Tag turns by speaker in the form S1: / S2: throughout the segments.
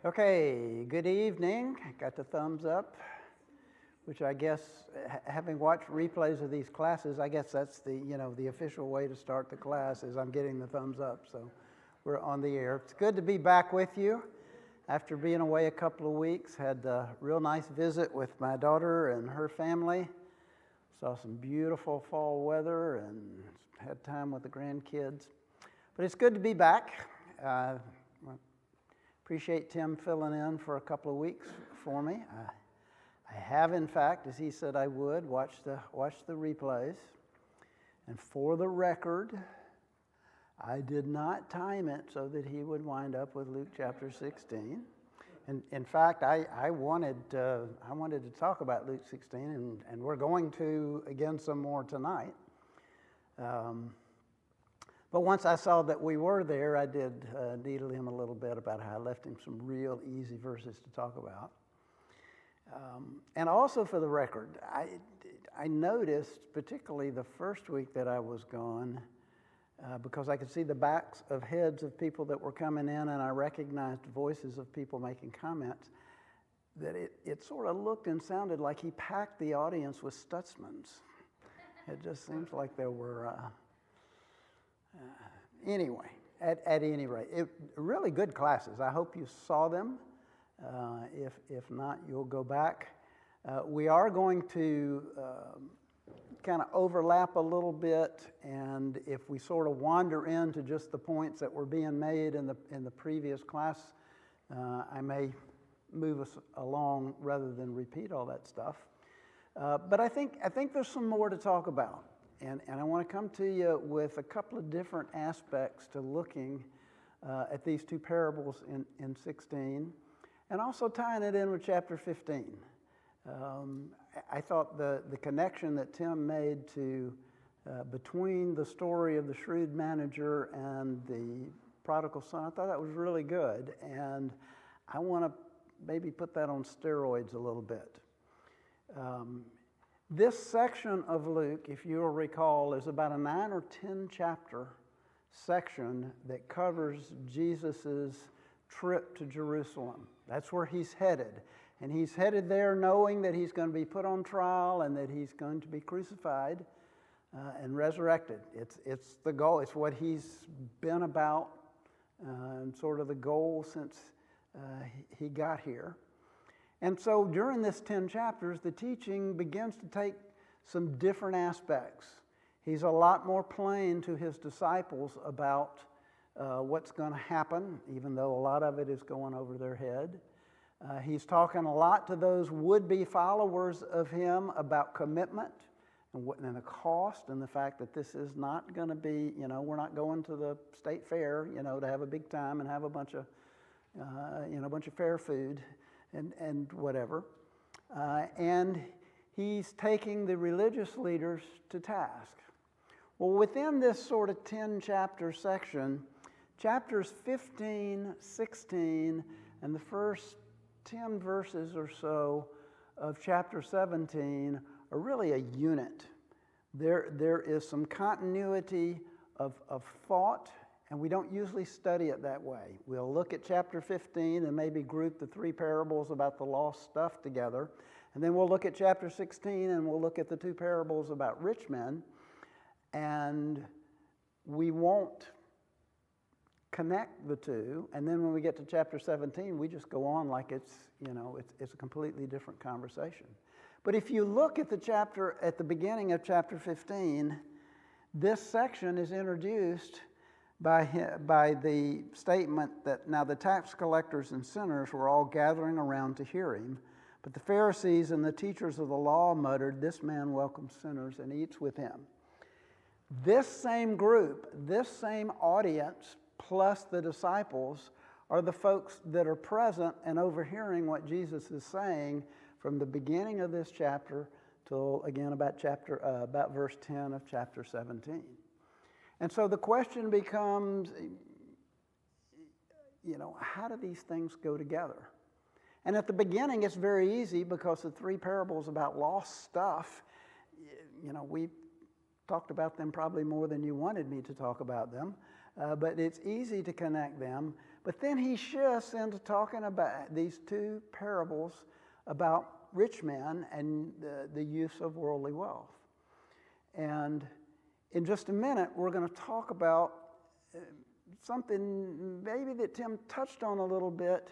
S1: Okay, good evening. Got the thumbs up, which I guess, having watched replays of these classes, I guess that's the official way to start the class is I'm getting the thumbs up. So we're on the air. It's good to be back with you after being away a couple of weeks. Had a real nice visit with my daughter and her family. Saw some beautiful fall weather and had time with the grandkids. But it's good to be back. Appreciate Tim filling in for a couple of weeks for me. I have, in fact, as he said I would, watch the replays. And for the record, I did not time it so that he would wind up with Luke chapter 16. And in fact, I wanted to talk about Luke 16, and we're going to again some more tonight. But once I saw that we were there, I did needle him a little bit about how I left him some real easy verses to talk about. And also for the record, I noticed, particularly the first week that I was gone, because I could see the backs of heads of people that were coming in, and I recognized voices of people making comments, that it sort of looked and sounded like he packed the audience with Stutzmans. It just seems like there were... Anyway, at any rate, really good classes. I hope you saw them. If not, you'll go back. We are going to kind of overlap a little bit, and if we sort of wander into just the points that were being made in the previous class, I may move us along rather than repeat all that stuff. But I think there's some more to talk about. And I want to come to you with a couple of different aspects to looking at these two parables in 16, and also tying it in with chapter 15. I thought the connection that Tim made to between the story of the shrewd manager and the prodigal son, I thought that was really good, and I want to maybe put that on steroids a little bit. This section of Luke, if you'll recall, is about a 9 or 10 chapter section that covers Jesus' trip to Jerusalem. That's where he's headed. And he's headed there knowing that he's going to be put on trial and that he's going to be crucified and resurrected. It's the goal. It's what he's been about and sort of the goal since he got here. And so during this 10 chapters, the teaching begins to take some different aspects. He's a lot more plain to his disciples about what's going to happen, even though a lot of it is going over their head. He's talking a lot to those would-be followers of him about commitment and the cost and the fact that this is not going to be, we're not going to the state fair, to have a big time and have a bunch of fair food. And whatever. And he's taking the religious leaders to task. Well, within this sort of 10-chapter section, chapters 15, 16, and the first 10 verses or so of chapter 17 are really a unit. There is some continuity of thought, and we don't usually study it that way. We'll look at chapter 15 and maybe group the three parables about the lost stuff together. And then we'll look at chapter 16 and we'll look at the two parables about rich men. And we won't connect the two. And then when we get to chapter 17, we just go on like it's a completely different conversation. But if you look at the chapter at the beginning of chapter 15, this section is introduced by the statement that now the tax collectors and sinners were all gathering around to hear him, but the Pharisees and the teachers of the law muttered, "This man welcomes sinners and eats with him." This same group, this same audience, plus the disciples, are the folks that are present and overhearing what Jesus is saying from the beginning of this chapter till, again, about verse 10 of chapter 17. And so the question becomes, how do these things go together? And at the beginning, it's very easy because the three parables about lost stuff, we talked about them probably more than you wanted me to talk about them, but it's easy to connect them. But then he shifts into talking about these two parables about rich men and the use of worldly wealth. And in just a minute, we're going to talk about something maybe that Tim touched on a little bit,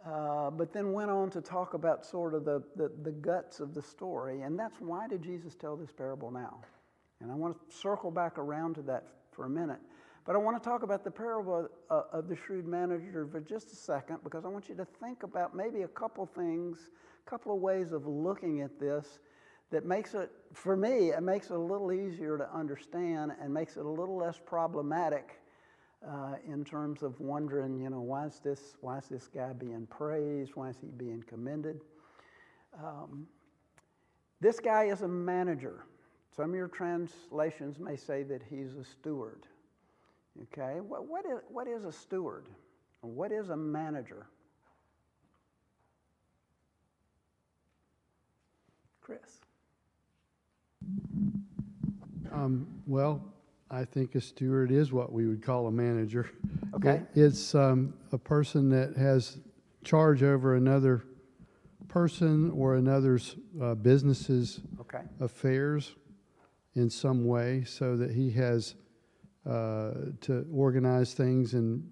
S1: but then went on to talk about sort of the guts of the story. And that's, why did Jesus tell this parable now? And I want to circle back around to that for a minute. But I want to talk about the parable of the shrewd manager for just a second, because I want you to think about maybe a couple things, a couple of ways of looking at this that makes it, for me, it makes it a little easier to understand and makes it a little less problematic in terms of wondering, why is this guy being praised? Why is he being commended? This guy is a manager. Some of your translations may say that he's a steward. Okay, what is a steward? What is a manager? Chris?
S2: Well, I think a steward is what we would call a manager.
S1: Okay.
S2: It's a person that has charge over another person or another's business's affairs in some way, so that he has to organize things and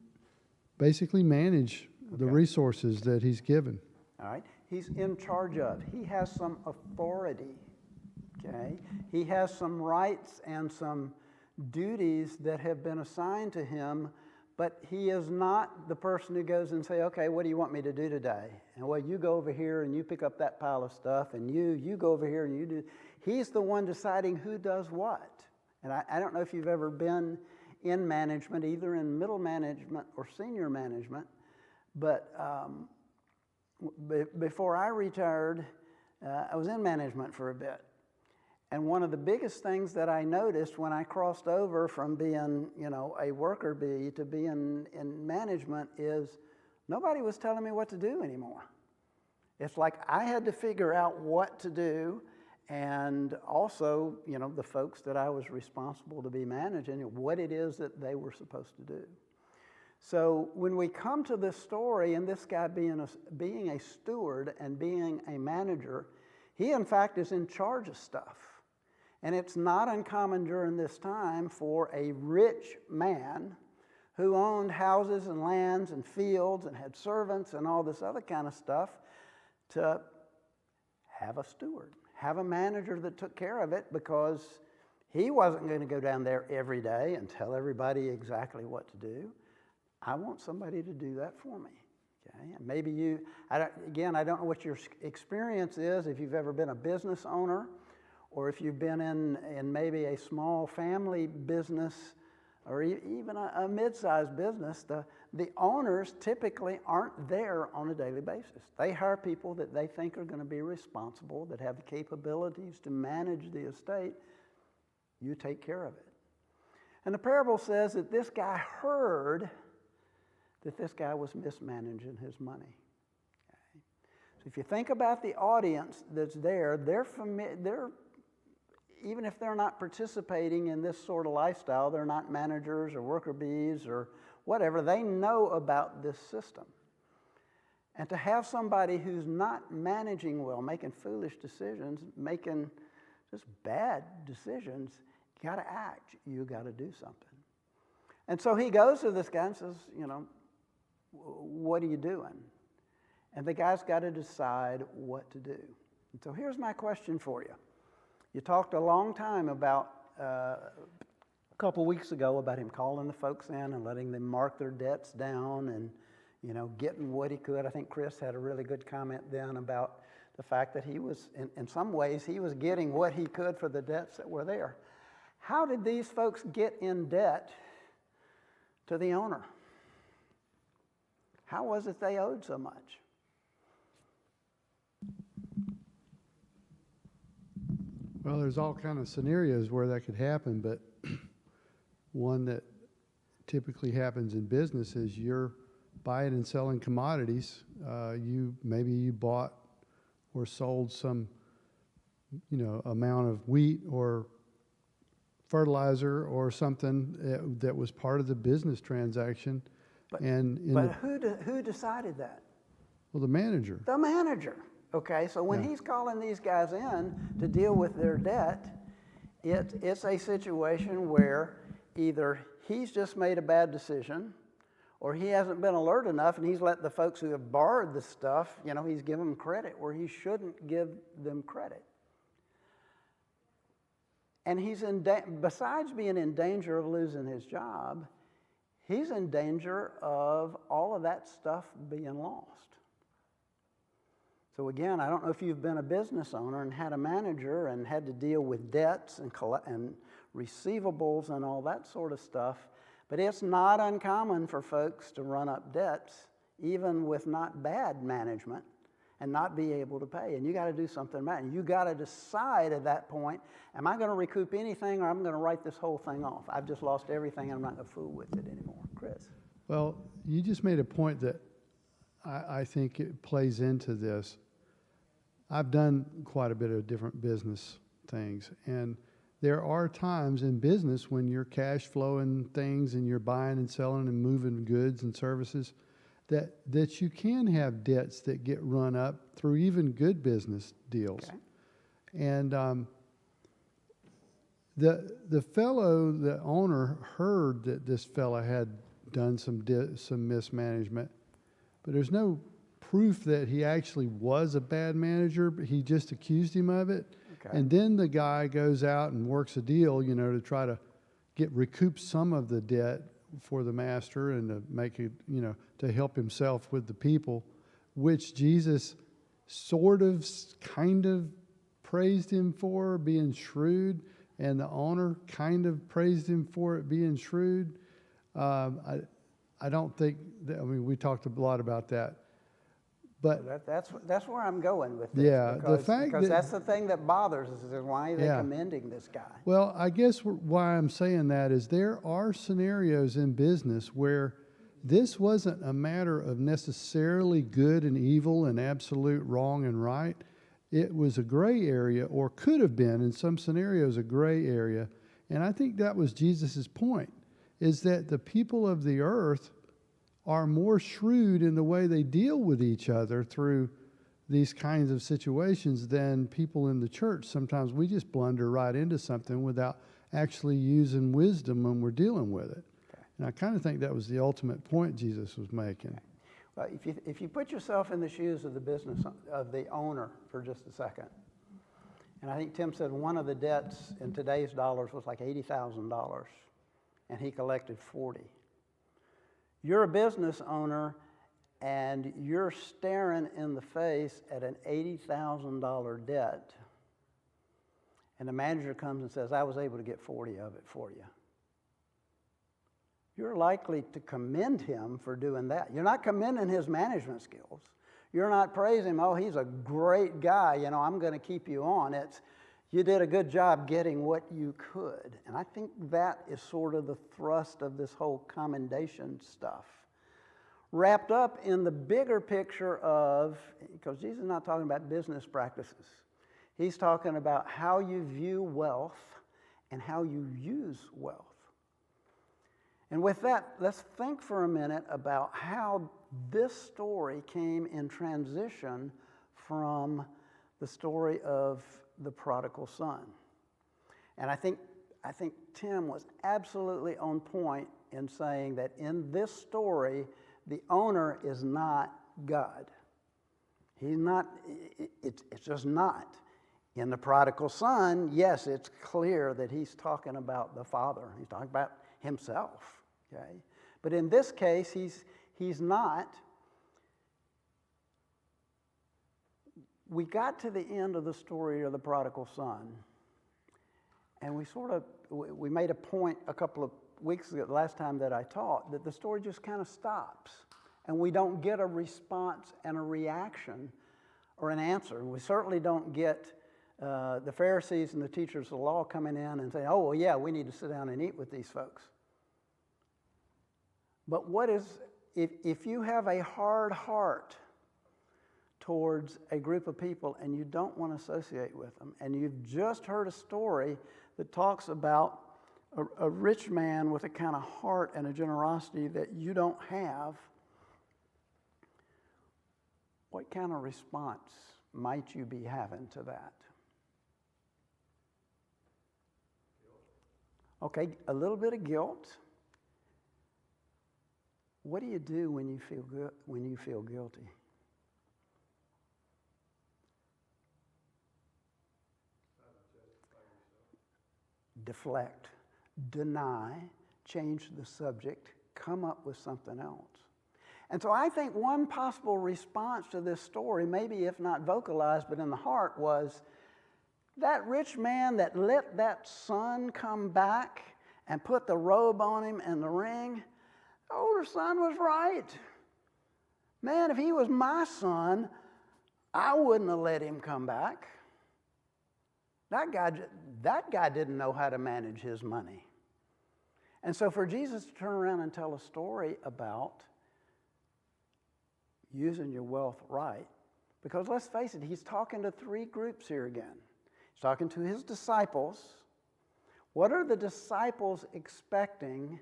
S2: basically manage the resources that he's given.
S1: All right. He's in charge of. He has some authority. Okay. He has some rights and some duties that have been assigned to him, but he is not the person who goes and say, okay, what do you want me to do today? And well, you go over here and you pick up that pile of stuff, and you go over here and you do. He's the one deciding who does what. And I don't know if you've ever been in management, either in middle management or senior management, but before I retired, I was in management for a bit. And one of the biggest things that I noticed when I crossed over from being, a worker bee to being in management is nobody was telling me what to do anymore. It's like I had to figure out what to do, and also, the folks that I was responsible to be managing, what it is that they were supposed to do. So when we come to this story, and this guy being a steward and being a manager, he in fact is in charge of stuff. And it's not uncommon during this time for a rich man who owned houses and lands and fields and had servants and all this other kind of stuff to have a steward, have a manager that took care of it, because he wasn't going to go down there every day and tell everybody exactly what to do. I want somebody to do that for me. Okay? And maybe I don't know what your experience is, if you've ever been a business owner, or if you've been in maybe a small family business, or even a mid-sized business. The owners typically aren't there on a daily basis. They hire people that they think are going to be responsible, that have the capabilities to manage the estate. You take care of it. And the parable says that this guy heard that this guy was mismanaging his money. Okay? So if you think about the audience that's there, they're even if they're not participating in this sort of lifestyle, they're not managers or worker bees or whatever, they know about this system. And to have somebody who's not managing well, making foolish decisions, making just bad decisions, you got to act, you got to do something. And so he goes to this guy and says, what are you doing? And the guy's got to decide what to do. And so here's my question for you. You talked a long time about, a couple weeks ago, about him calling the folks in and letting them mark their debts down and, getting what he could. I think Chris had a really good comment then about the fact that he was, in some ways, he was getting what he could for the debts that were there. How did these folks get in debt to the owner? How was it they owed so much?
S2: Well, there's all kinds of scenarios where that could happen, but one that typically happens in business is you're buying and selling commodities. Maybe you bought or sold some, amount of wheat or fertilizer or something that was part of the business transaction.
S1: But,
S2: And
S1: who decided that?
S2: well, the manager.
S1: The manager. Okay, so when he's calling these guys in to deal with their debt, it's a situation where either he's just made a bad decision, or he hasn't been alert enough and he's let the folks who have borrowed the stuff, he's given them credit where he shouldn't give them credit. And he's besides being in danger of losing his job, he's in danger of all of that stuff being lost. So again, I don't know if you've been a business owner and had a manager and had to deal with debts and receivables and all that sort of stuff, but it's not uncommon for folks to run up debts, even with not bad management, and not be able to pay. And you got to do something about it. You got to decide at that point, am I going to recoup anything, or I'm going to write this whole thing off? I've just lost everything, and I'm not going to fool with it anymore. Chris?
S2: Well, you just made a point that I think it plays into this. I've done quite a bit of different business things, and there are times in business when you're cash flowing things and you're buying and selling and moving goods and services that you can have debts that get run up through even good business deals.
S1: Okay.
S2: And the owner heard that this fellow had done some mismanagement, but there's no proof that he actually was a bad manager, but he just accused him of it.
S1: Okay.
S2: And then the guy goes out and works a deal, to try to recoup some of the debt for the master and to make it, to help himself with the people, which Jesus kind of praised him for being shrewd, and the owner kind of praised him for it being shrewd. I don't think that, we talked a lot about that. But
S1: that's where I'm going with this.
S2: Yeah,
S1: because that's the thing that bothers us, is why are they commending this guy?
S2: Well, I guess why I'm saying that is there are scenarios in business where this wasn't a matter of necessarily good and evil and absolute wrong and right. It was a gray area, or could have been in some scenarios a gray area. And I think that was Jesus's point, is that the people of the earth are more shrewd in the way they deal with each other through these kinds of situations than people in the church. Sometimes we just blunder right into something without actually using wisdom when we're dealing with it. Okay. And I kind of think that was the ultimate point Jesus was making.
S1: Okay. Well, if you put yourself in the shoes of the owner for just a second, and I think Tim said one of the debts in today's dollars was like $80,000, and he collected 40. You're a business owner, and you're staring in the face at an $80,000 debt, and the manager comes and says, I was able to get 40 of it for you. You're likely to commend him for doing that. You're not commending his management skills. You're not praising him, oh, he's a great guy, I'm going to keep you on. It's, you did a good job getting what you could. And I think that is sort of the thrust of this whole commendation stuff. Wrapped up in the bigger picture of, because Jesus is not talking about business practices. He's talking about how you view wealth and how you use wealth. And with that, let's think for a minute about how this story came in transition from the story of the prodigal son. And I think Tim was absolutely on point in saying that in this story, the owner is not God. He's not, it's just not. In the prodigal son, yes, it's clear that he's talking about the father. He's talking about himself, okay? But in this case, he's not. We got to the end of the story of the prodigal son, and we made a point a couple of weeks ago, the last time that I taught, that the story just kind of stops, and we don't get a response and a reaction or an answer. We certainly don't get the Pharisees and the teachers of the law coming in and saying, oh, well, yeah, we need to sit down and eat with these folks. But if you have a hard heart towards a group of people and you don't want to associate with them, and you've just heard a story that talks about a rich man with a kind of heart and a generosity that you don't have, what kind of response might you be having to that? Okay, a little bit of guilt. What do you do when you feel guilty? Deflect, deny, change the subject, come up with something else. And so I think one possible response to this story, maybe if not vocalized but in the heart, was that rich man that let that son come back and put the robe on him and the ring. The older son was right. Man, if he was my son, I wouldn't have let him come back. That guy didn't know how to manage his money. And so for Jesus to turn around and tell a story about using your wealth right, because let's face it, he's talking to three groups here again. He's talking to his disciples. What are the disciples expecting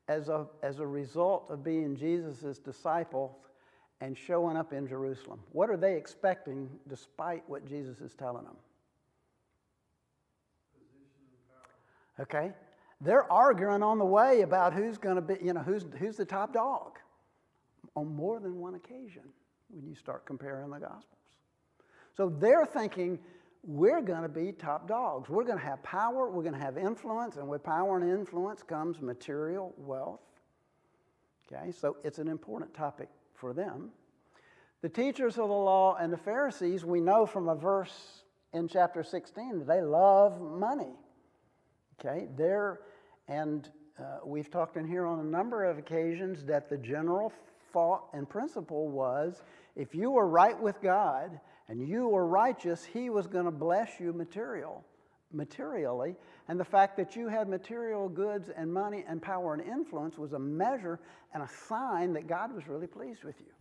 S1: as a result of being Jesus' disciples and showing up in Jerusalem? What are they expecting despite what Jesus is telling them? Okay? They're arguing on the way about who's going to be, who's the top dog on more than one occasion when you start comparing the Gospels. So they're thinking, we're going to be top dogs. We're going to have power, we're going to have influence, and with power and influence comes material wealth. Okay, so it's an important topic for them. The teachers of the law and the Pharisees, we know from a verse in chapter 16 that they love money. Okay, we've talked in here on a number of occasions that the general thought and principle was if you were right with God and you were righteous, He was going to bless you materially. And the fact that you had material goods and money and power and influence was a measure and a sign that God was really pleased with you.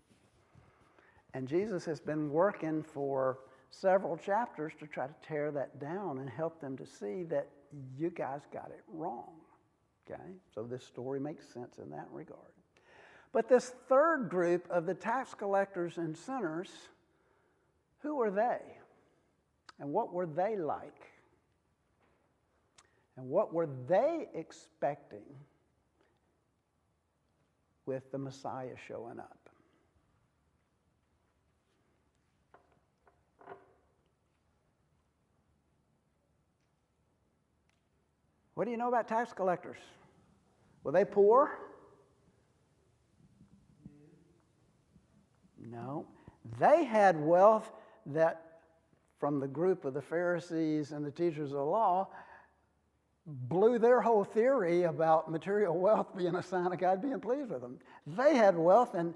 S1: And Jesus has been working for several chapters to try to tear that down and help them to see that you guys got it wrong. Okay? So this story makes sense in that regard. But this third group of the tax collectors and sinners, who were they? And what were they like? And what were they expecting with the Messiah showing up? What do you know about tax collectors? Were they poor? No. They had wealth that, from the group of the Pharisees and the teachers of the law, blew their whole theory about material wealth being a sign of God being pleased with them. They had wealth, and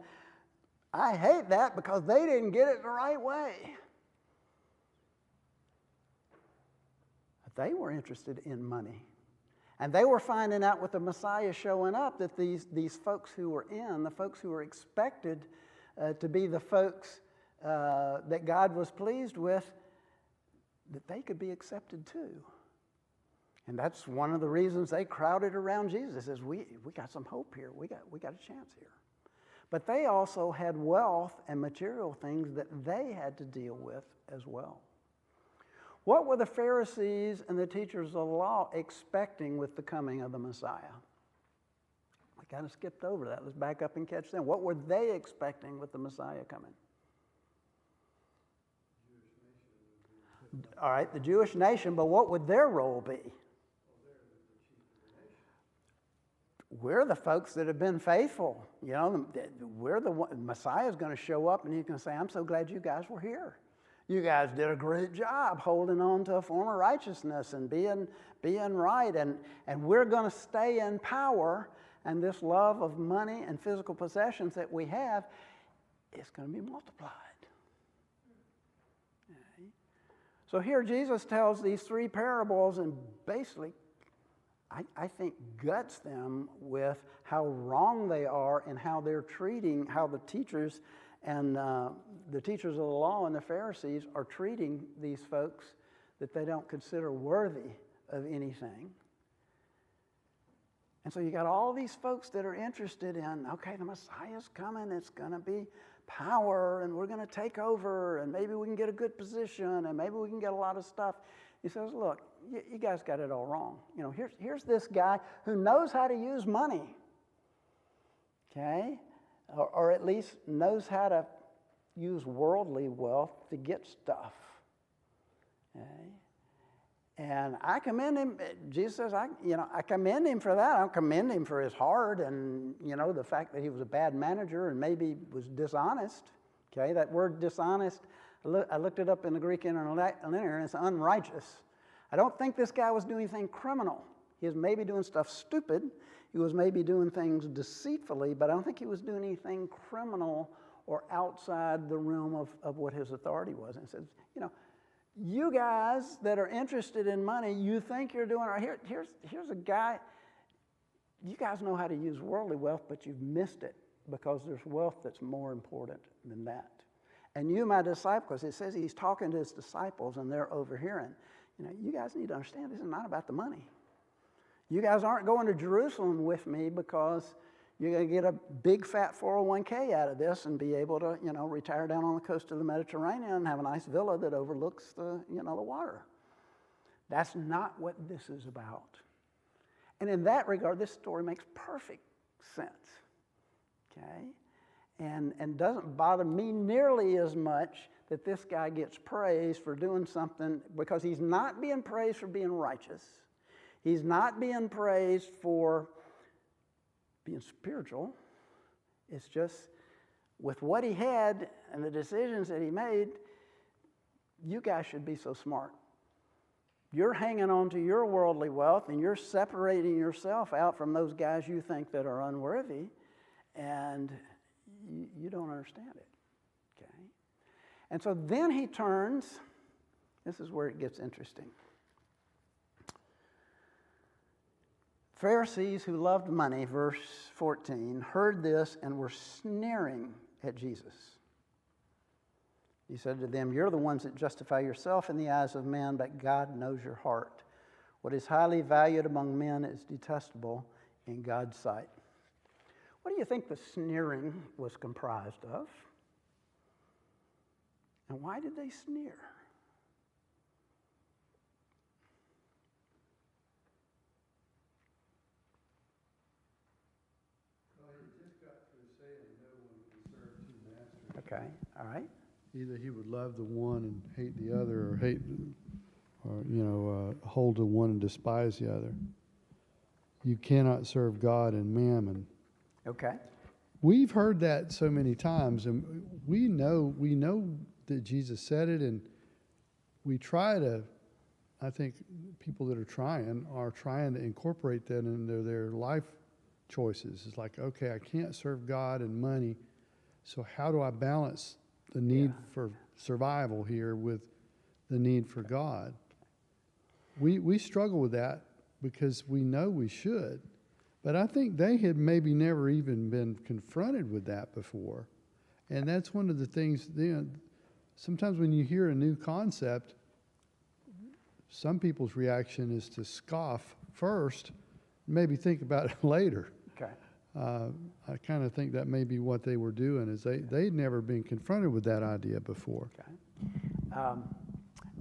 S1: I hate that because they didn't get it the right way. They were interested in money. And they were finding out with the Messiah showing up that these folks who were the folks who were expected to be the folks that God was pleased with, that they could be accepted too. And that's one of the reasons they crowded around Jesus, is we got some hope here. We got a chance here. But they also had wealth and material things that they had to deal with as well. What were the Pharisees and the teachers of the law expecting with the coming of the Messiah? I kind of skipped over that. Let's back up and catch them. What were they expecting with the Messiah coming? All right, the Jewish nation, but what would their role be? We're the folks that have been faithful. We're the one. Messiah's going to show up and he's going to say, I'm so glad you guys were here. You guys did a great job holding on to a form of righteousness and being right. And we're going to stay in power. And this love of money and physical possessions that we have is going to be multiplied. Okay. So here Jesus tells these three parables and basically, I think, guts them with how wrong they are and how they're treating, how the teachers and the teachers of the law and the Pharisees are treating these folks that they don't consider worthy of anything. And so you got all these folks that are interested in, okay, the Messiah's coming, it's going to be power, and we're going to take over, and maybe we can get a good position, and maybe we can get a lot of stuff. He says, look, you guys got it all wrong. You know, here's this guy who knows how to use money, okay? Or at least knows how to use worldly wealth to get stuff, okay? And I commend him. Jesus says, I commend him for that. I don't commend him for his heart and, the fact that he was a bad manager and maybe was dishonest. Okay, that word dishonest, I looked it up in the Greek interlinear, and it's unrighteous. I don't think this guy was doing anything criminal. He was maybe doing stuff stupid. He was maybe doing things deceitfully, but I don't think he was doing anything criminal or outside the realm of what his authority was. And it says, you guys that are interested in money, you think you're doing right. Here's a guy, you guys know how to use worldly wealth, but you've missed it because there's wealth that's more important than that. And you, my disciples, it says he's talking to his disciples and they're overhearing. You guys need to understand this is not about the money. You guys aren't going to Jerusalem with me because you're going to get a big fat 401k out of this and be able to, retire down on the coast of the Mediterranean and have a nice villa that overlooks the water. That's not what this is about. And in that regard, this story makes perfect sense, okay? And doesn't bother me nearly as much that this guy gets praised for doing something, because he's not being praised for being righteous. He's not being praised for being spiritual. It's just with what he had and the decisions that he made, you guys should be so smart. You're hanging on to your worldly wealth and you're separating yourself out from those guys you think that are unworthy, and you don't understand it, okay? And so then he turns, this is where it gets interesting. Pharisees who loved money, verse 14, heard this and were sneering at Jesus. He said to them, you're the ones that justify yourself in the eyes of men, but God knows your heart. What is highly valued among men is detestable in God's sight. What do you think the sneering was comprised of? And why did they sneer? Okay, all right.
S2: Either he would love the one and hate the other, or hold the one and despise the other. You cannot serve God and mammon.
S1: Okay.
S2: We've heard that so many times, and we know that Jesus said it, and we try to, I think people that are trying to incorporate that into their life choices. It's like, okay, I can't serve God and money, so how do I balance the need for survival here with the need for God? We struggle with that because we know we should. But I think they had maybe never even been confronted with that before. And that's one of the things, sometimes when you hear a new concept, some people's reaction is to scoff first, maybe think about it later.
S1: Okay.
S2: I kind of think that may be what they were doing, is they'd never been confronted with that idea before.
S1: Okay.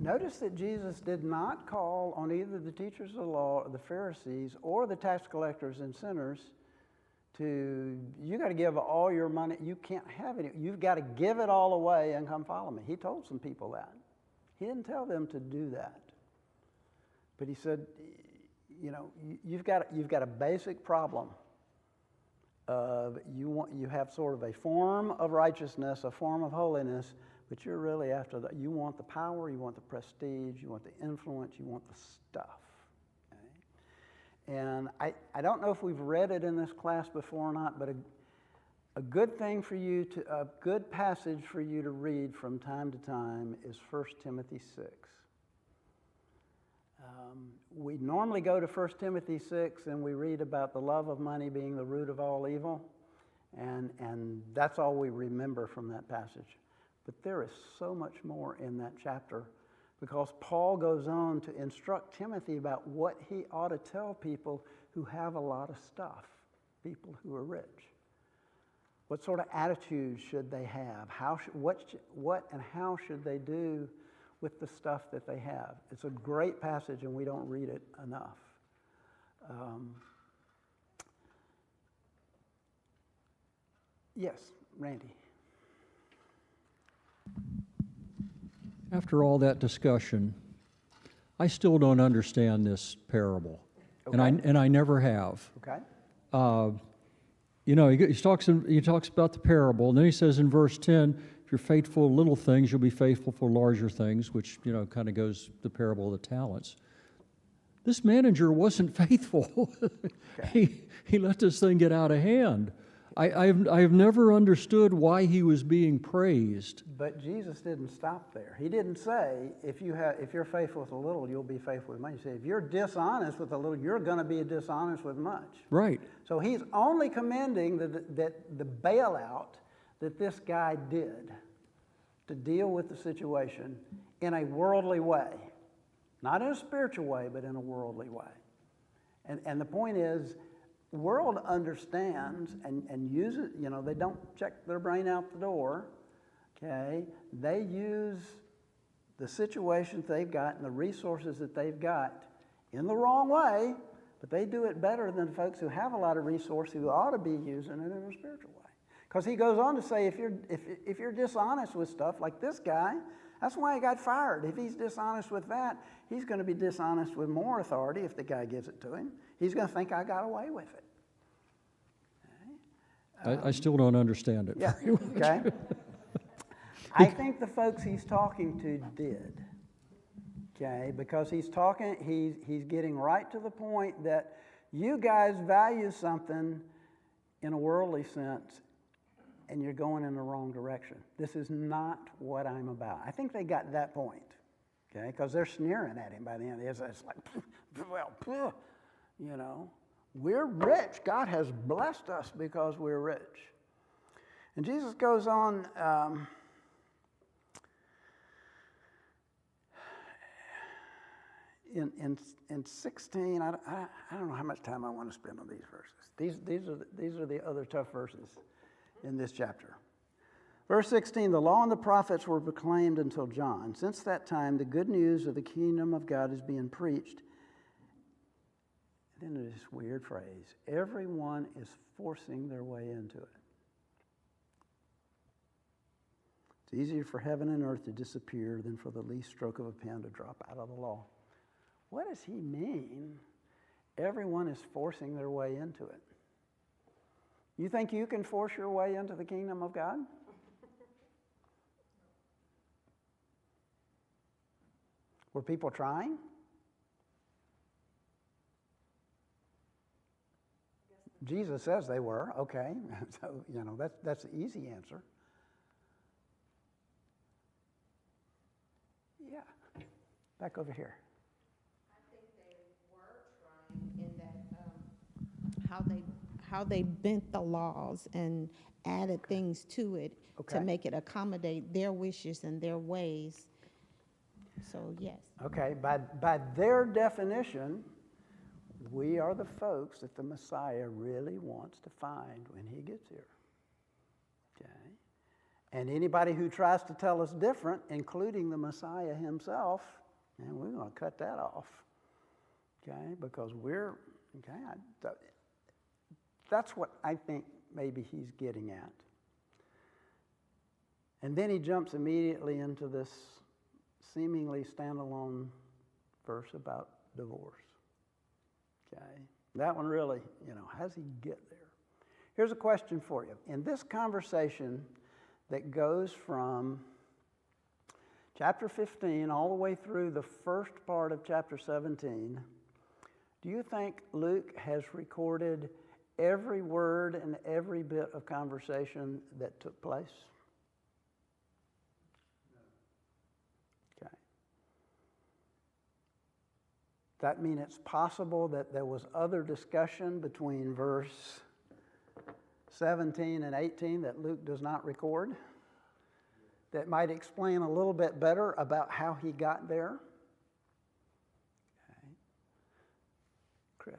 S1: Notice that Jesus did not call on either the teachers of the law, or the Pharisees, or the tax collectors and sinners you got to give all your money. You can't have it. You've got to give it all away and come follow me. He told some people that. He didn't tell them to do that. But he said, you've got a basic problem of you have sort of a form of righteousness, a form of holiness, but you're really after that. You want the power, you want the prestige, you want the influence, you want the stuff. Okay? And I don't know if we've read it in this class before or not, but a good thing for you a good passage for you to read from time to time is 1 Timothy 6. We normally go to 1 Timothy 6 and we read about the love of money being the root of all evil, and that's all we remember from that passage. But there is so much more in that chapter because Paul goes on to instruct Timothy about what he ought to tell people who have a lot of stuff, people who are rich. What sort of attitude should they have? What and how should they do with the stuff that they have? It's a great passage, and we don't read it enough. Yes, Randy.
S3: After all that discussion, I still don't understand this parable,
S1: Okay.
S3: and I never have.
S1: Okay.
S3: He talks about the parable, and then he says in verse 10, if you're faithful in little things, you'll be faithful for larger things, which, kind of goes the parable of the talents. This manager wasn't faithful.
S1: Okay.
S3: He let this thing get out of hand. I've never understood why he was being praised.
S1: But Jesus didn't stop there. He didn't say, if you're faithful with a little, you'll be faithful with much. He said, if you're dishonest with a little, you're going to be dishonest with much.
S3: Right.
S1: So he's only commending the bailout that this guy did to deal with the situation in a worldly way. Not in a spiritual way, but in a worldly way. And the point is, world understands and uses, they don't check their brain out the door, okay? They use the situations they've got and the resources that they've got in the wrong way, but they do it better than folks who have a lot of resources who ought to be using it in a spiritual way. Because he goes on to say, if you're dishonest with stuff like this guy, that's why he got fired. If he's dishonest with that, he's going to be dishonest with more authority if the guy gives it to him. He's going to think I got away with it.
S3: Okay? I still don't understand it.
S1: Yeah, okay. I think the folks he's talking to did, okay, because he's getting right to the point that you guys value something in a worldly sense, and you're going in the wrong direction. This is not what I'm about. I think they got that point, okay, because they're sneering at him by the end. It's like, well, we're rich. God has blessed us because we're rich. And Jesus goes on, in 16, I don't know how much time I want to spend on these verses. These are the other tough verses in this chapter. Verse 16, the law and the prophets were proclaimed until John. Since that time, the good news of the kingdom of God is being preached. And then there's this weird phrase, everyone is forcing their way into it. It's easier for heaven and earth to disappear than for the least stroke of a pen to drop out of the law. What does he mean? Everyone is forcing their way into it. You think you can force your way into the kingdom of God? Were people trying? Jesus says they were. Okay, so that's the easy answer. Yeah, back over here.
S4: I think they were trying in that how they bent the laws and added things to it to make it accommodate their wishes and their ways. So yes. Okay,
S1: by their definition, we are the folks that the Messiah really wants to find when he gets here. Okay? And anybody who tries to tell us different, including the Messiah himself, and we're going to cut that off. Okay? Because that's what I think maybe he's getting at. And then he jumps immediately into this seemingly standalone verse about divorce. Okay, that one really, how does he get there? Here's a question for you. In this conversation that goes from chapter 15 all the way through the first part of chapter 17, do you think Luke has recorded every word and every bit of conversation that took place? That mean it's possible that there was other discussion between verse 17 and 18 that Luke does not record? that might explain a little bit better about how he got there? Okay. Chris.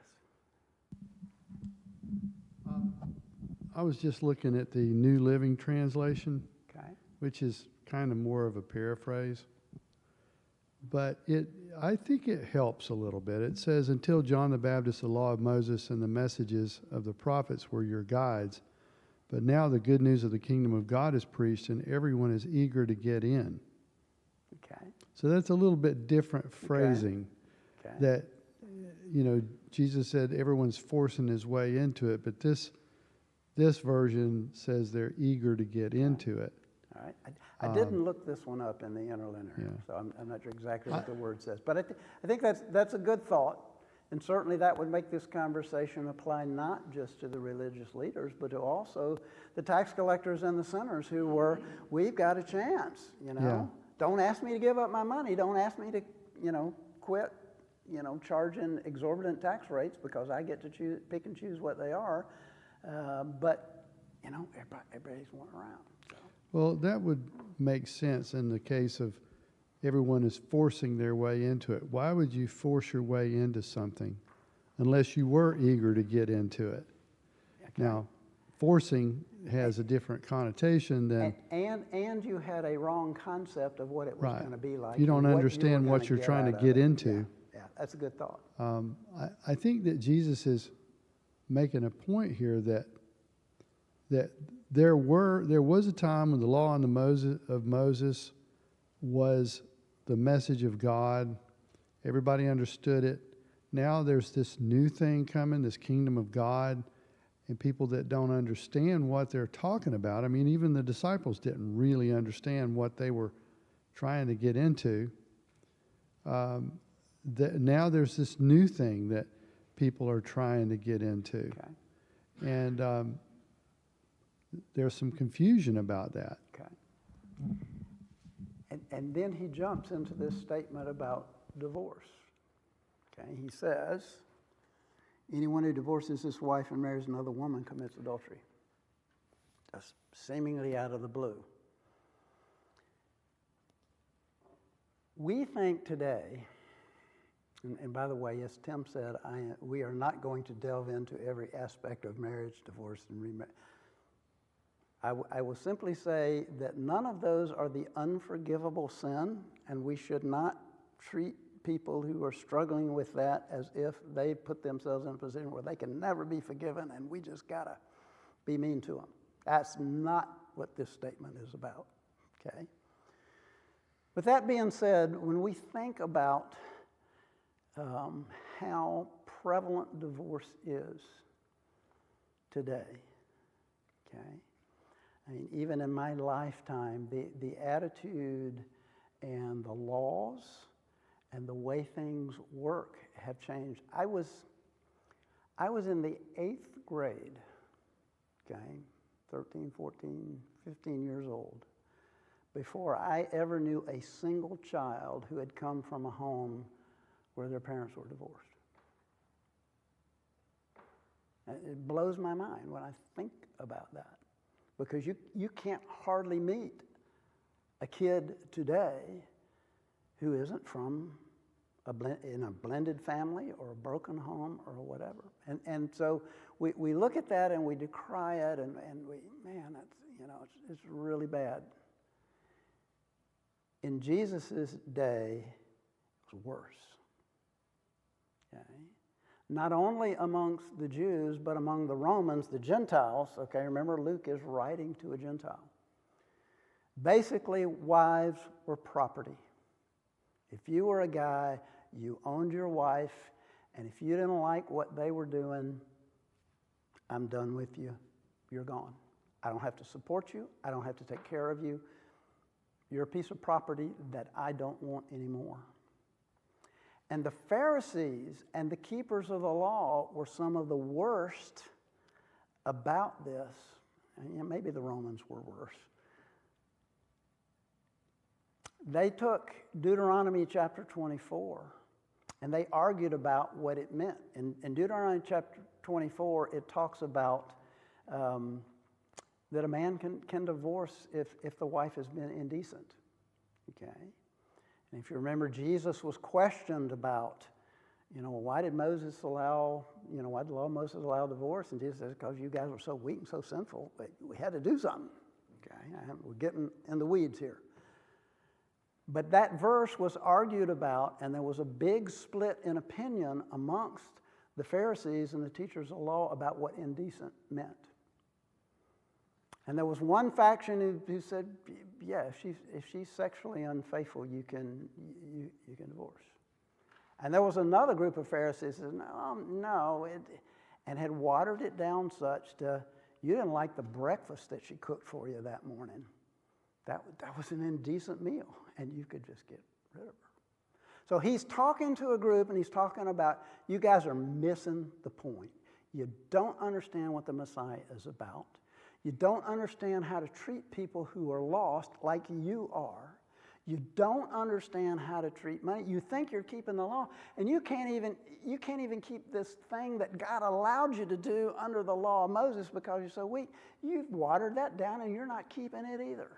S2: I was just looking at the New Living Translation,
S1: Okay.
S2: which is kind of more of a paraphrase. But I think it helps a little bit. It says, until John the Baptist, the law of Moses and the messages of the prophets were your guides. But now the good news of the kingdom of God is preached, and everyone is eager to get in.
S1: Okay.
S2: So that's a little bit different phrasing.
S1: Okay.
S2: That, Jesus said everyone's forcing his way into it, but this version says they're eager to get into it.
S1: All right. I didn't look this one up in the interlinear,
S2: Yeah.
S1: so I'm not sure exactly what the word says. But I think that's a good thought, and certainly that would make this conversation apply not just to the religious leaders, but to also the tax collectors and the sinners who were, we've got a chance,
S2: Yeah.
S1: Don't ask me to give up my money. Don't ask me to, quit, charging exorbitant tax rates because I get to pick and choose what they are. But, everybody's one around. So.
S2: Well, that would make sense in the case of everyone is forcing their way into it. Why would you force your way into something unless you were eager to get into it? Okay. Now, forcing has a different connotation than...
S1: And you had a wrong concept of what it was going to be like.
S2: You don't understand what you're trying to get into.
S1: Yeah, that's a good thought.
S2: I think that Jesus is making a point here that there was a time when the law of Moses was the message of God. Everybody understood it. Now there's this new thing coming, this kingdom of God, and people that don't understand what they're talking about. I mean, even the disciples didn't really understand what they were trying to get into. Now there's this new thing that people are trying to get into.
S1: Okay.
S2: And there's some confusion about that.
S1: Okay. And then he jumps into this statement about divorce. Okay, he says, anyone who divorces his wife and marries another woman commits adultery. That's seemingly out of the blue. We think today, and by the way, as Tim said, we are not going to delve into every aspect of marriage, divorce, and remarriage. I will simply say that none of those are the unforgivable sin, and we should not treat people who are struggling with that as if they put themselves in a position where they can never be forgiven and we just got to be mean to them. That's not what this statement is about, okay? With that being said, when we think about how prevalent divorce is today, okay? I mean, even in my lifetime, the attitude and the laws and the way things work have changed. I was in the 8th grade, okay, 13, 14, 15 years old, before I ever knew a single child who had come from a home where their parents were divorced. It blows my mind when I think about that. Because you can't hardly meet a kid today who isn't from in a blended family or a broken home or whatever. And so we look at that and we decry it and that's, it's really bad. In Jesus' day, it was worse. Okay? Not only amongst the Jews, but among the Romans, the Gentiles. Okay, remember Luke is writing to a Gentile. Basically, wives were property. If you were a guy, you owned your wife, and if you didn't like what they were doing, I'm done with you. You're gone. I don't have to support you. I don't have to take care of you. You're a piece of property that I don't want anymore. And the Pharisees and the keepers of the law were some of the worst about this. And maybe the Romans were worse. They took Deuteronomy chapter 24 and they argued about what it meant. In Deuteronomy chapter 24, it talks about that a man can divorce if the wife has been indecent. Okay? And if you remember, Jesus was questioned about, why did Moses allow, why did the law of Moses allow divorce? And Jesus says, because you guys were so weak and so sinful, but we had to do something. Okay? We're getting in the weeds here. But that verse was argued about, and there was a big split in opinion amongst the Pharisees and the teachers of the law about what indecent meant. And there was one faction who said, yeah, if she's sexually unfaithful, you can divorce. And there was another group of Pharisees who said, no, and had watered it down such to, you didn't like the breakfast that she cooked for you that morning. That was an indecent meal, and you could just get rid of her. So he's talking to a group, and he's talking about, you guys are missing the point. You don't understand what the Messiah is about. You don't understand how to treat people who are lost like you are. You don't understand how to treat money. You think you're keeping the law, and you can't even keep this thing that God allowed you to do under the law of Moses because you're so weak. You've watered that down, and you're not keeping it either.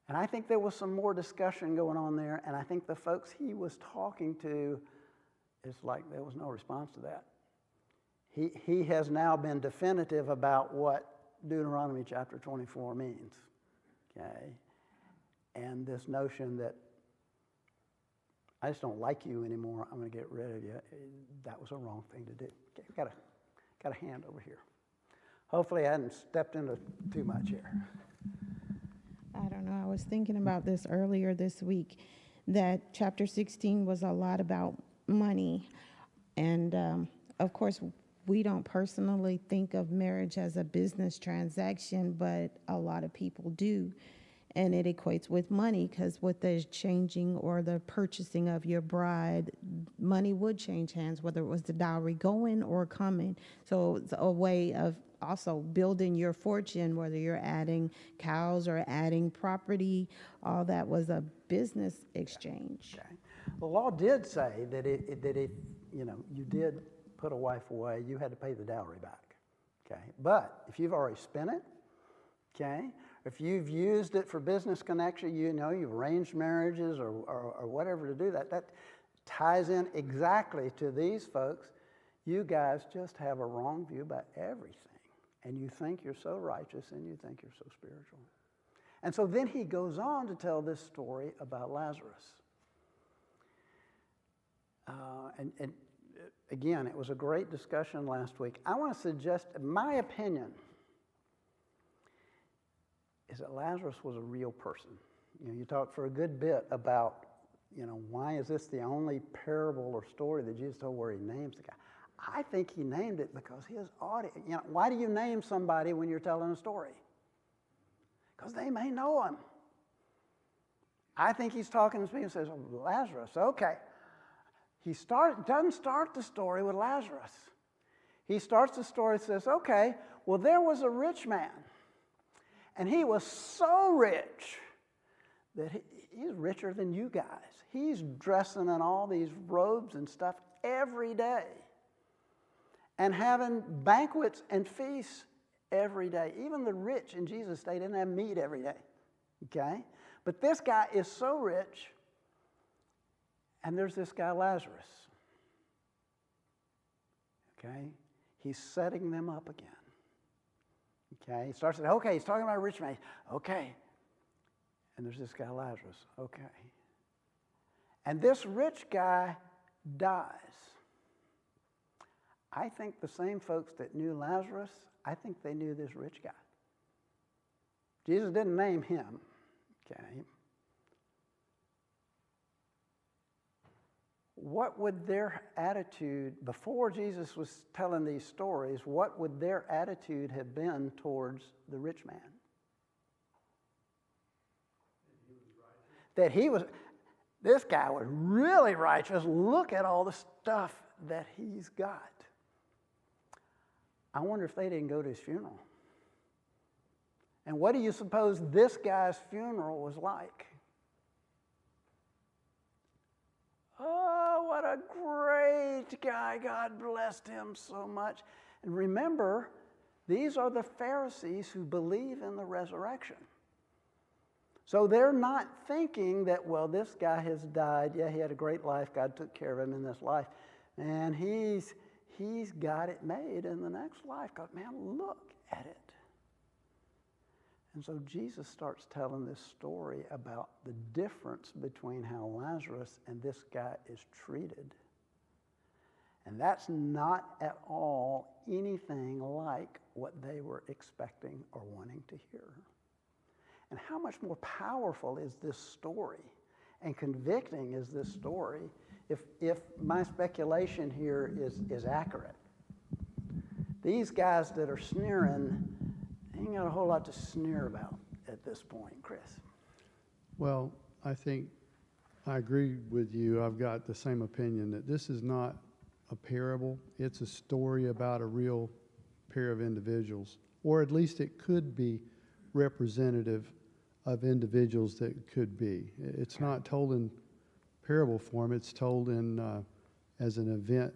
S1: And I think there was some more discussion going on there, and I think the folks he was talking to, it's like there was no response to that. He has now been definitive about what Deuteronomy chapter 24 means, okay? And this notion that I just don't like you anymore, I'm going to get rid of you, that was a wrong thing to do. Okay, got a hand over here. Hopefully I hadn't stepped into too much here.
S4: I don't know. I was thinking about this earlier this week, that chapter 16 was a lot about money. And of course, we don't personally think of marriage as a business transaction, but a lot of people do. And it equates with money, because with the changing or the purchasing of your bride, money would change hands, whether it was the dowry going or coming. So it's a way of also building your fortune, whether you're adding cows or adding property. All that was a business exchange.
S1: Okay. The law did say that if you did put a wife away, you had to pay the dowry back. Okay. But if you've already spent it, okay, if you've used it for business connection, you've arranged marriages or whatever to do that ties in exactly to these folks. You guys just have a wrong view about everything. And you think you're so righteous, and you think you're so spiritual. And so then he goes on to tell this story about Lazarus. And again, it was a great discussion last week. I want to suggest, my opinion is that Lazarus was a real person. You talked for a good bit about, why is this the only parable or story that Jesus told where he names the guy? I think he named it because his audience, why do you name somebody when you're telling a story? Because they may know him. I think he's talking to people and says, oh, Lazarus, okay. He doesn't start the story with Lazarus. He starts the story and says, okay, well, there was a rich man. And he was so rich that he's richer than you guys. He's dressing in all these robes and stuff every day, and having banquets and feasts every day. Even the rich in Jesus' day didn't have meat every day, okay? But this guy is so rich, and there's this guy Lazarus, okay? He's setting them up again, okay? He starts saying, okay, he's talking about a rich man, okay. And there's this guy Lazarus, okay. And this rich guy dies. I think the same folks that knew Lazarus, I think they knew this rich guy. Jesus didn't name him, okay? What would their attitude, before Jesus was telling these stories, what would their attitude have been towards the rich man? That he was, this guy was really righteous. Look at all the stuff that he's got. I wonder if they didn't go to his funeral. And what do you suppose this guy's funeral was like? Oh, what a great guy. God blessed him so much. And remember, These are the Pharisees who believe in the resurrection. So they're not thinking that, well, this guy has died. Yeah, he had a great life. God took care of him in this life. And he's got it made in the next life. God, man, look at it. And so Jesus starts telling this story about the difference between how Lazarus and this guy is treated. And that's not at all anything like what they were expecting or wanting to hear. And how much more powerful is this story and convicting is this story if my speculation here is accurate? These guys that are sneering, ain't got a whole lot to sneer about at this point, Chris.
S2: Well, I think I agree with you. I've got the same opinion that this is not a parable. It's a story about a real pair of individuals, or at least it could be representative of individuals that could be. It's not told in parable form. It's told in as an event,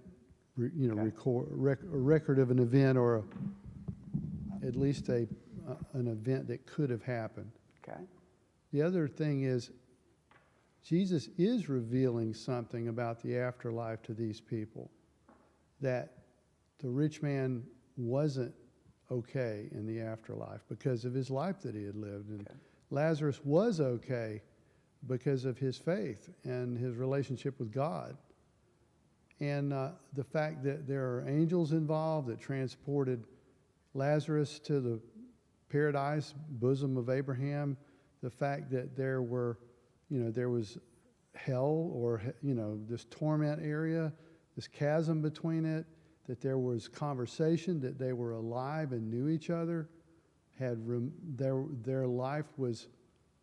S2: record of an event, or at least an event that could have happened.
S1: Okay.
S2: The other thing is, Jesus is revealing something about the afterlife to these people, that the rich man wasn't okay in the afterlife because of his life that he had lived. And Lazarus was okay because of his faith and his relationship with God. And the fact that there are angels involved that transported Lazarus to the paradise bosom of Abraham, the fact that there was hell, or this torment area, this chasm between it, that there was conversation, that they were alive and knew each other, their life was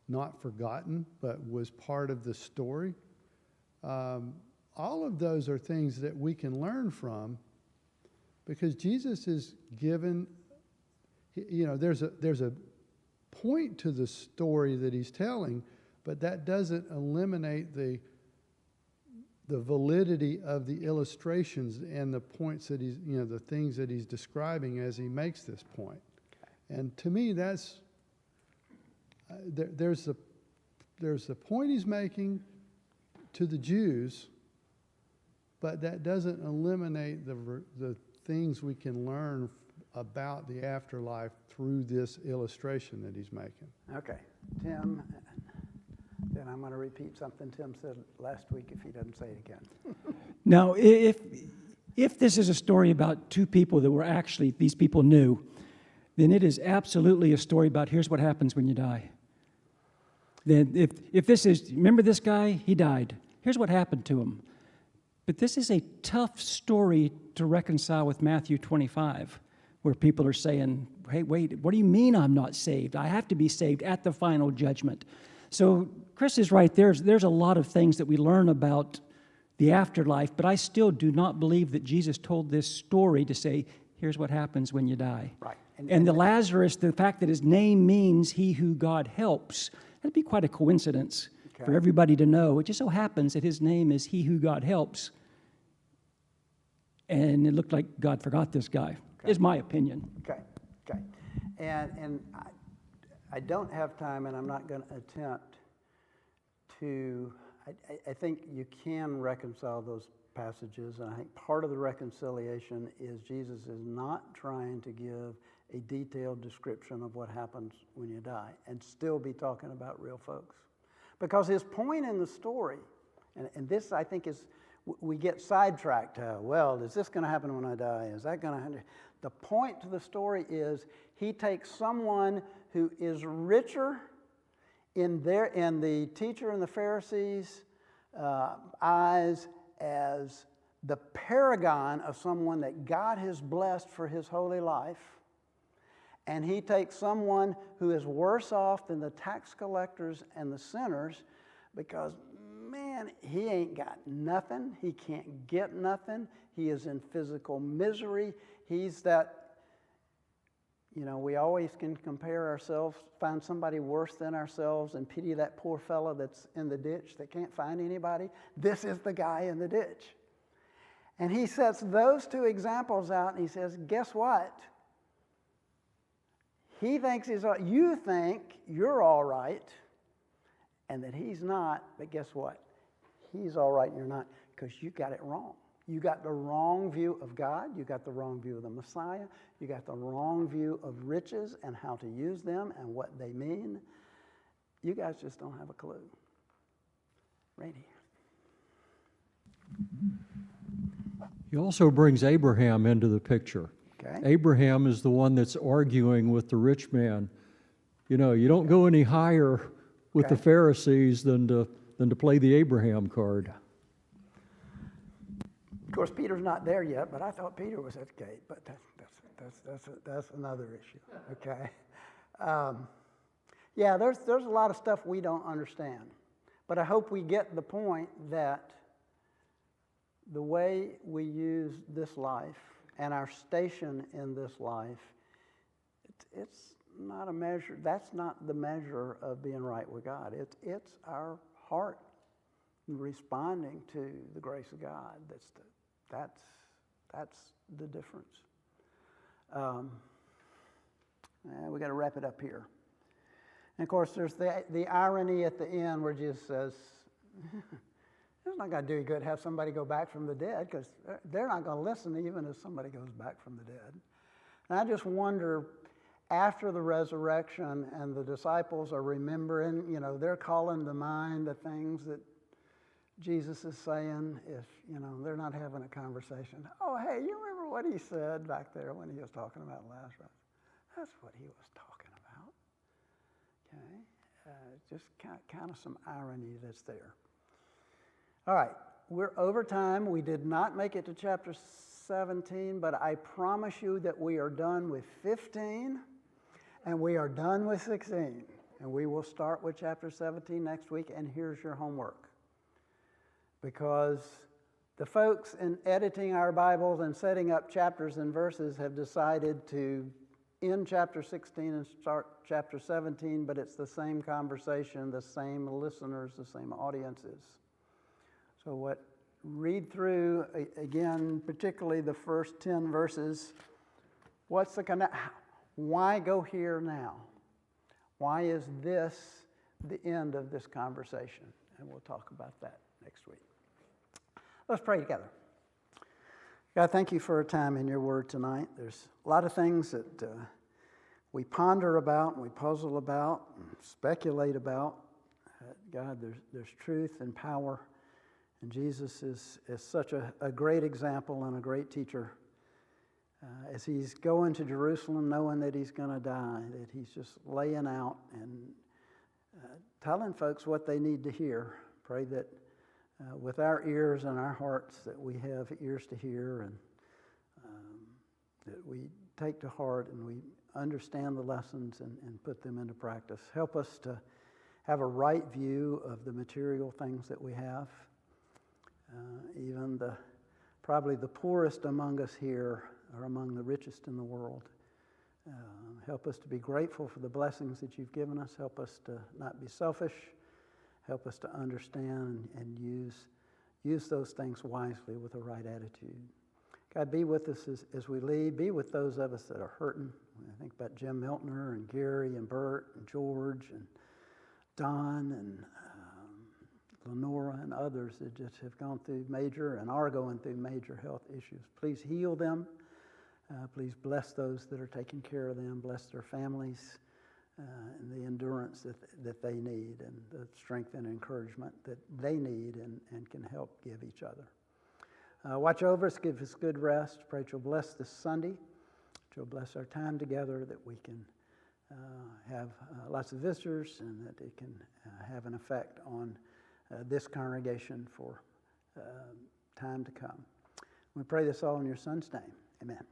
S2: not forgotten, but was part of the story. All of those are things that we can learn from, because Jesus is given, there's a point to the story that he's telling, but that doesn't eliminate the validity of the illustrations and the points that he's, the things that he's describing as he makes this point. And to me, that's there's the point he's making to the Jews, but that doesn't eliminate the things we can learn about the afterlife through this illustration that he's making.
S1: Okay, Tim. Then I'm going to repeat something Tim said last week if he doesn't say it again.
S5: Now, if this is a story about two people that were actually, these people knew, then it is absolutely a story about here's what happens when you die. Then if this is, remember this guy? He died. Here's what happened to him. But this is a tough story to reconcile with Matthew 25, where people are saying, hey, wait, what do you mean I'm not saved? I have to be saved at the final judgment. So Chris is right. There's a lot of things that we learn about the afterlife, but I still do not believe that Jesus told this story to say, here's what happens when you die.
S1: Right.
S5: And the Lazarus, the fact that his name means he who God helps, that'd be quite a coincidence for everybody to know. It just so happens that his name is he who God helps. And it looked like God forgot this guy, is my opinion.
S1: Okay. And I don't have time, and I'm not going to attempt to, I think you can reconcile those passages, and I think part of the reconciliation is Jesus is not trying to give a detailed description of what happens when you die and still be talking about real folks. Because his point in the story, and this I think is, we get sidetracked. Well, is this going to happen when I die? Is that going to happen? The point to the story is he takes someone who is richer in the teacher and the Pharisees' eyes as the paragon of someone that God has blessed for his holy life. And he takes someone who is worse off than the tax collectors and the sinners because, man, he ain't got nothing. He can't get nothing. He is in physical misery. He's that, we always can compare ourselves, find somebody worse than ourselves and pity that poor fellow that's in the ditch that can't find anybody. This is the guy in the ditch. And he sets those two examples out and he says, guess what? He thinks you think you're all right and that he's not, but guess what? He's all right and you're not because you got it wrong. You got the wrong view of God. You got the wrong view of the Messiah. You got the wrong view of riches and how to use them and what they mean. You guys just don't have a clue. Randy.
S3: He also brings Abraham into the picture.
S1: Okay.
S3: Abraham is the one that's arguing with the rich man. You know, you don't go any higher with the Pharisees than to play the Abraham card.
S1: Of course, Peter's not there yet, but I thought Peter was at the gate. But that's another issue. Okay. Yeah, there's a lot of stuff we don't understand, but I hope we get the point that the way we use this life and our station in this life, it's not a measure. That's not the measure of being right with God. It's our heart responding to the grace of God. That's the difference. We got to wrap it up here. And of course, there's the irony at the end where Jesus says, it's not going to do you good to have somebody go back from the dead because they're not going to listen even if somebody goes back from the dead. And I just wonder, after the resurrection and the disciples are remembering, they're calling to mind the things that Jesus is saying, if, they're not having a conversation. Oh, hey, you remember what he said back there when he was talking about Lazarus? That's what he was talking about. Okay? Just kind of some irony that's there. All right, we're over time. We did not make it to chapter 17, but I promise you that we are done with 15, and we are done with 16. And we will start with chapter 17 next week, and here's your homework. Because the folks in editing our Bibles and setting up chapters and verses have decided to end chapter 16 and start chapter 17, but it's the same conversation, the same listeners, the same audiences. So read through, again, particularly the first 10 verses. Why go here now? Why is this the end of this conversation? And we'll talk about that next week. Let's pray together. God, thank you for our time in your word tonight. There's a lot of things that we ponder about, and we puzzle about, and speculate about. God, there's truth and power. And Jesus is such a great example and a great teacher. As he's going to Jerusalem knowing that he's going to die, that he's just laying out and telling folks what they need to hear. Pray that with our ears and our hearts that we have ears to hear and that we take to heart and we understand the lessons and put them into practice. Help us to have a right view of the material things that we have. Even probably the poorest among us here are among the richest in the world. Help us to be grateful for the blessings that you've given us. Help us to not be selfish. Help us to understand and use those things wisely with the right attitude. God, be with us as we leave. Be with those of us that are hurting. I think about Jim Miltner and Gary and Bert and George and Don and Lenora and others that just have gone through major and are going through major health issues. Please heal them. Please bless those that are taking care of them. Bless their families and the endurance that they need and the strength and encouragement that they need and can help give each other. Watch over us. Give us good rest. Pray that you'll bless this Sunday. That you'll bless our time together, that we can have lots of visitors and that it can have an effect on this congregation for time to come. We pray this all in your Son's name. Amen.